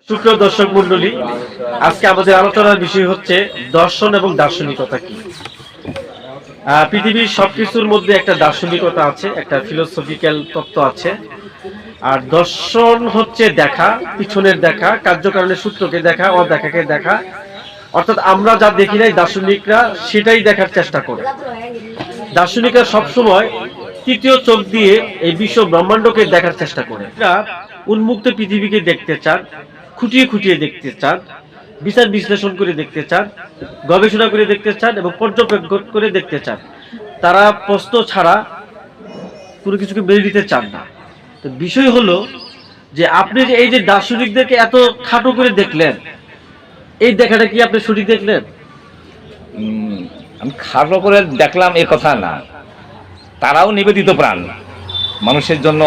সুপ্রিয় দর্শক মন্ডলী, আজকে আমাদের আলোচনার বিষয় হচ্ছে দর্শন এবং দার্শনিকতা কি। পৃথিবীর সবকিছুর মধ্যে একটা দার্শনিকতা আছে, একটা ফিলোসফিক্যাল তত্ত্ব আছে। আর দর্শন হচ্ছে দেখা, পিছনের দেখা, কার্যকারণের সূত্রকে দেখা, অদেখাকে দেখা। অর্থাৎ আমরা যা দেখি নাই, দার্শনিকরা সেটাই দেখার চেষ্টা করে। দার্শনিকরা সবসময় তৃতীয় চোখ দিয়ে এই বিশ্ব ব্রহ্মাণ্ডকে দেখার চেষ্টা করে। এরা উন্মুক্ত পৃথিবীকে দেখতে চান, খুঁটিয়ে খুঁটিয়ে দেখতে চান, বিচার বিশ্লেষণ করে দেখতে চান, গবেষণা করে দেখতে চান এবং পর্যবেক্ষণ করে দেখতে চান। তারা প্রশ্ন ছাড়া কোনো কিছুকে মেনে নিতে চান না। তো বিষয় হলো যে আপনি যে এই যে দার্শনিকদেরকে এত খাটো করে দেখলেন, এই দেখাটা কি আপনি সঠিক দেখলেন? আমি খাটো করে দেখলাম এ কথা না, তারাও নিবেদিত প্রাণ, মানুষের জন্য,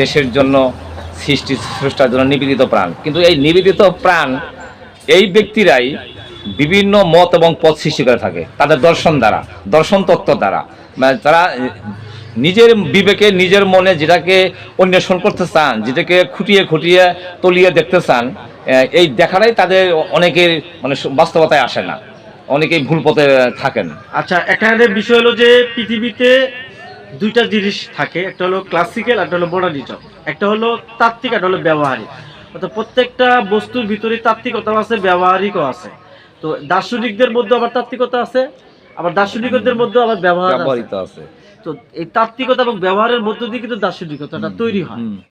দেশের জন্য, স্রষ্টার জন্য নিবেদিত প্রাণ। কিন্তু এই নিবেদিত প্রাণ, এই ব্যক্তিরাই বিভিন্ন মত এবং পথ সৃষ্টি করে থাকে তাদের দর্শন দ্বারা, দর্শন তত্ত্ব দ্বারা। মানে তারা নিজের বিবেকে, নিজের মনে যেটাকে অন্বেষণ করতে চান, যেটাকে খুঁটিয়ে খুঁটিয়ে তলিয়ে দেখতে চান, এই দেখাটাই তাদের অনেকের মানে বাস্তবতায় আসে না, অনেকেই ভুল পথে থাকেন। আচ্ছা, এখানে বিষয় হলো যে পৃথিবীতে দুইটা জিনিস থাকে, একটা হলো ক্লাসিক্যাল, একটা হলো মডার্নিজম। একটা হলো তাত্ত্বিক, একটা হলো ব্যবহারিক। অর্থাৎ প্রত্যেকটা বস্তুর ভিতরে তাত্ত্বিকতাও আছে, ব্যবহারিকও আছে। তো দার্শনিকদের মধ্যে আবার তাত্ত্বিকতা আছে, আবার দার্শনিকদের মধ্যে আবার ব্যবহারিক ব্যবহৃত আছে। আছে। তো এই তাত্ত্বিকতা এবং ব্যবহারের মধ্য দিয়ে কিন্তু দার্শনিকতাটা তৈরি হয়।